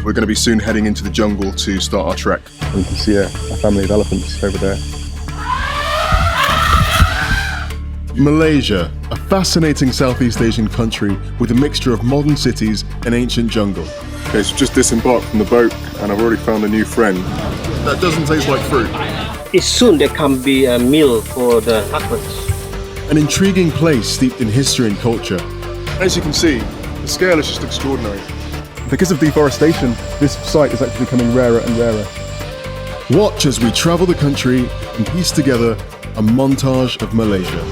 We're going to be soon heading into the jungle to start our trek. And you can see a family of elephants over there. Malaysia, a fascinating Southeast Asian country with a mixture of modern cities and ancient jungle. Okay, so just disembarked from the boat and I've already found a new friend. That doesn't taste like fruit. It's soon there can be a meal for the husbands. An intriguing place steeped in history and culture. As you can see, the scale is just extraordinary. Because of deforestation, this site is actually becoming rarer and rarer. Watch as we travel the country and piece together a montage of Malaysia.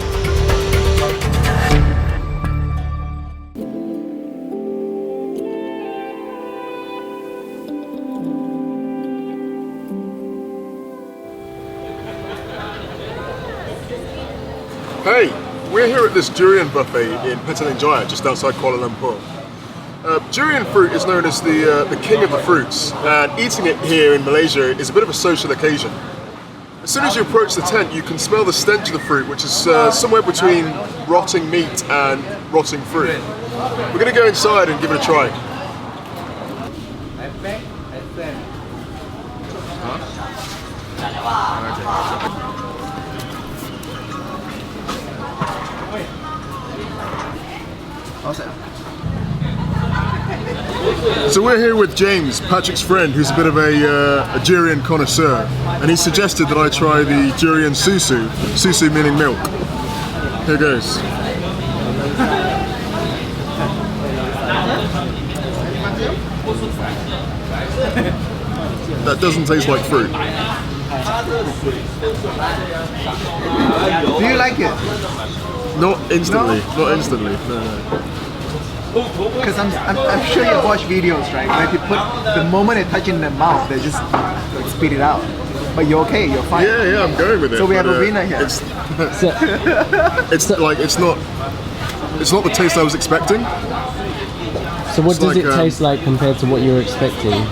Hey, we're here at this durian buffet in Petaling Jaya, just outside Kuala Lumpur. Durian fruit is known as the king of the fruits, and eating it here in Malaysia is a bit of a social occasion. As soon as you approach the tent, you can smell the stench of the fruit, which is somewhere between rotting meat and rotting fruit. We're going to go inside and give it a try. So we're here with James, Patrick's friend, who's a bit of a durian connoisseur, and he suggested that I try the durian susu, susu meaning milk. Here goes. That doesn't taste like fruit. Do you like it? Not instantly, no? Not instantly, no. Because I'm sure you watch videos, right? Like you put, the moment it touches in the mouth, they just like, spit it out. But you're okay, you're fine. Yeah, I'm going with it. So we have a winner here. It's not the taste I was expecting. So what does it taste like compared to what you were expecting?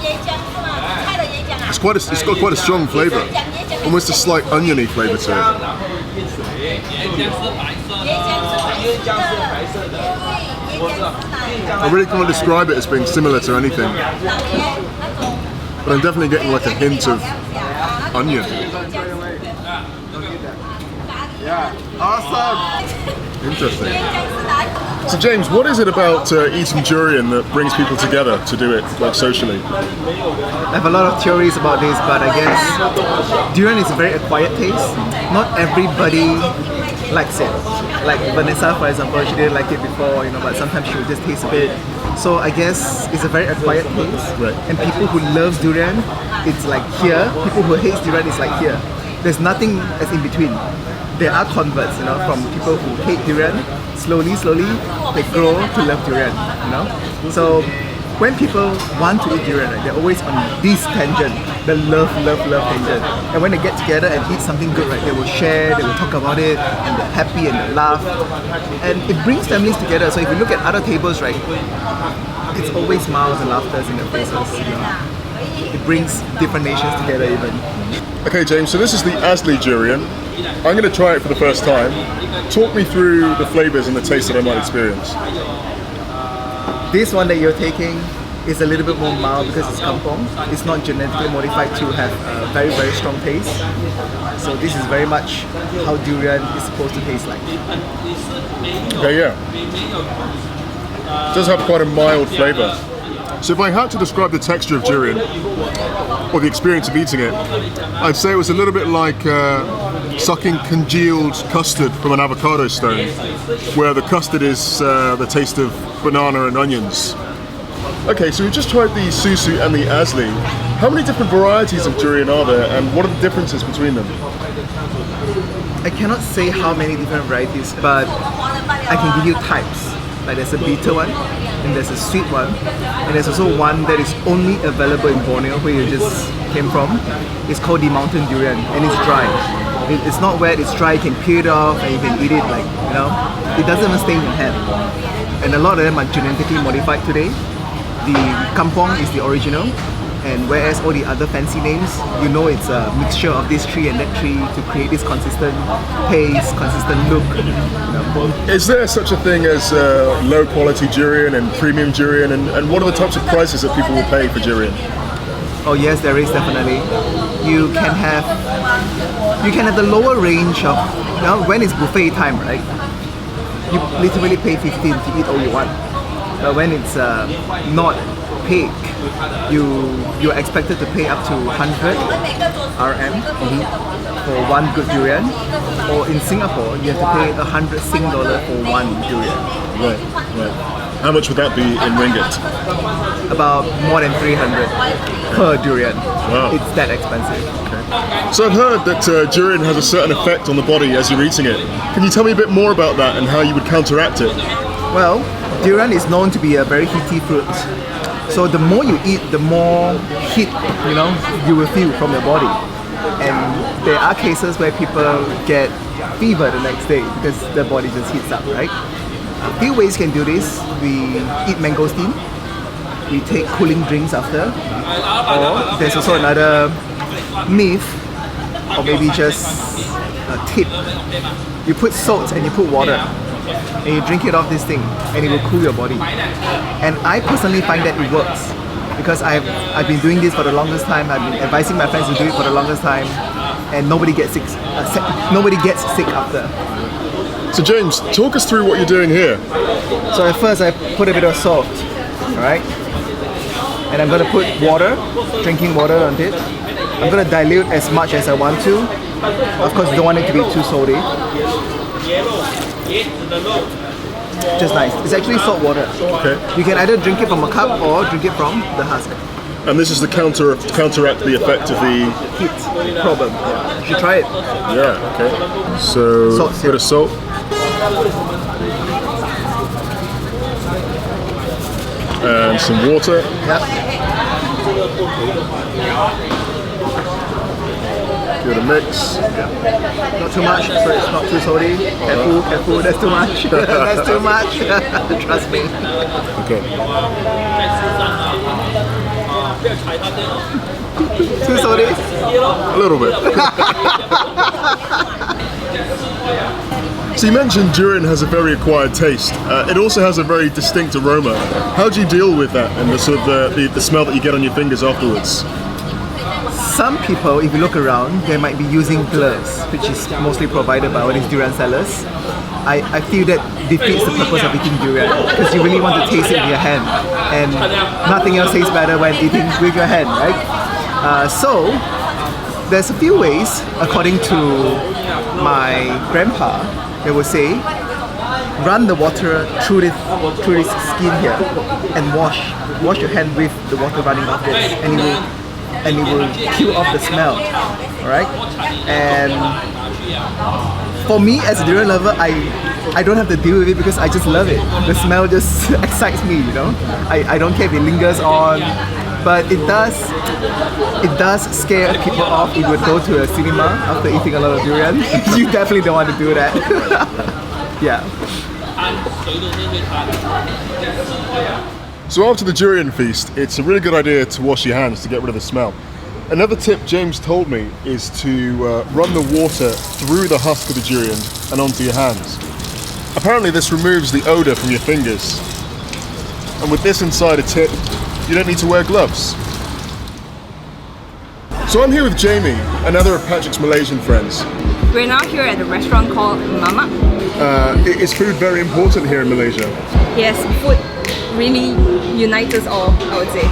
It's got quite a strong flavour, almost a slight oniony flavour to it. I really can't describe it as being similar to anything, but I'm definitely getting like a hint of onion. Yeah, awesome. Interesting. So James, what is it about eating durian that brings people together to do it, like socially? I have a lot of theories about this, but I guess durian is a very acquired taste. Not everybody likes it. Like Vanessa, for example, she didn't like it before, but sometimes she would just taste a bit. So I guess it's a very acquired taste. Right. And people who love durian, it's like here. People who hate durian, it's like here. There's nothing as in between. There are converts, from people who hate durian. Slowly, they grow to love durian, So when people want to eat durian, right, they're always on this tangent, the love tangent. And when they get together and eat something good, right, they will share, they will talk about it, and they're happy and they laugh. And it brings families together. So if you look at other tables, right, it's always smiles and laughter in their faces. It brings different nations together even. Okay James, so this is the Asli durian. I'm going to try it for the first time. Talk me through the flavours and the taste that I might experience. This one that you're taking is a little bit more mild because it's kampong. It's not genetically modified to have a very, very strong taste. So this is very much how durian is supposed to taste like. Okay, yeah. It does have quite a mild flavour. So if I had to describe the texture of durian, or the experience of eating it, I'd say it was a little bit like sucking congealed custard from an avocado stone, where the custard is the taste of banana and onions. Okay, so we just tried the susu and the asli. How many different varieties of durian are there, and what are the differences between them? I cannot say how many different varieties, but I can give you types. Like there's a bitter one, and there's a sweet one, and there's also one that is only available in Borneo, where you just came from. It's called the mountain durian, and it's dry. It's not wet, it's dry, you can peel it off and you can eat it it doesn't even stain your hand. And a lot of them are genetically modified today. The kampong is the original, And whereas all the other fancy names, you know it's a mixture of this tree and that tree to create this consistent taste, consistent look. Is there such a thing as low quality durian and premium durian, and what are the types of prices that people will pay for durian? Oh yes, there is definitely. You can have the lower range of, when it's buffet time, right? You literally pay 15 to eat all you want. But when it's not peak, you're expected to pay up to 100 RM for one good durian. Or in Singapore, you have to pay 100 Sing dollar for one durian. Right. How much would that be in ringgit? About more than 300 per durian. Wow. It's that expensive. Okay. So I've heard that durian has a certain effect on the body as you're eating it. Can you tell me a bit more about that and how you would counteract it? Well, durian is known to be a very heaty fruit. So the more you eat, the more heat, you will feel from your body. And there are cases where people get fever the next day because their body just heats up, right? A few ways you can do this. We eat mangosteen. We take cooling drinks after. Or there's also another myth, or maybe just a tip. You put salt and you put water, and you drink it off this thing, and it will cool your body. And I personally find that it works because I've been doing this for the longest time. I've been advising my friends to do it for the longest time, and nobody gets sick. Nobody gets sick after. So James, talk us through what you're doing here. So at first I put a bit of salt, alright? And I'm going to put water, drinking water on it. I'm going to dilute as much as I want to. Of course, you don't want it to be too salty. Just nice. It's actually salt water. Okay. You can either drink it from a cup or drink it from the husk. And this is to counteract the effect of the Heat problem. You should try it. Yeah. Okay. So Salt, bit of salt. And some water. Yeah. Give it a mix. Not too much, so it's not too salty. Careful, that's too much. That's too much. Trust me. Okay. Too salty? A little bit. So you mentioned durian has a very acquired taste. It also has a very distinct aroma. How do you deal with that and the sort of the smell that you get on your fingers afterwards? Some people, if you look around, they might be using gloves, which is mostly provided by all these durian sellers. I feel that defeats the purpose of eating durian because you really want to taste it with your hand, and nothing else tastes better when eating with your hand, right? So there's a few ways, according to my grandpa, they will say, run the water through this skin here and wash your hand with the water running off this, and it will kill off the smell. Alright? And for me as a durian lover, I don't have to deal with it because I just love it. The smell just excites me, I don't care if it lingers on, but it does scare people off if you would go to a cinema after eating a lot of durian. You definitely don't want to do that. Yeah. So after the durian feast, it's a really good idea to wash your hands to get rid of the smell. Another tip James told me is to run the water through the husk of the durian and onto your hands. Apparently this removes the odour from your fingers. And with this insider tip, you don't need to wear gloves. So I'm here with Jamie, another of Patrick's Malaysian friends. We're now here at a restaurant called Mama. Is food very important here in Malaysia? Yes, food really unites us all, I would say.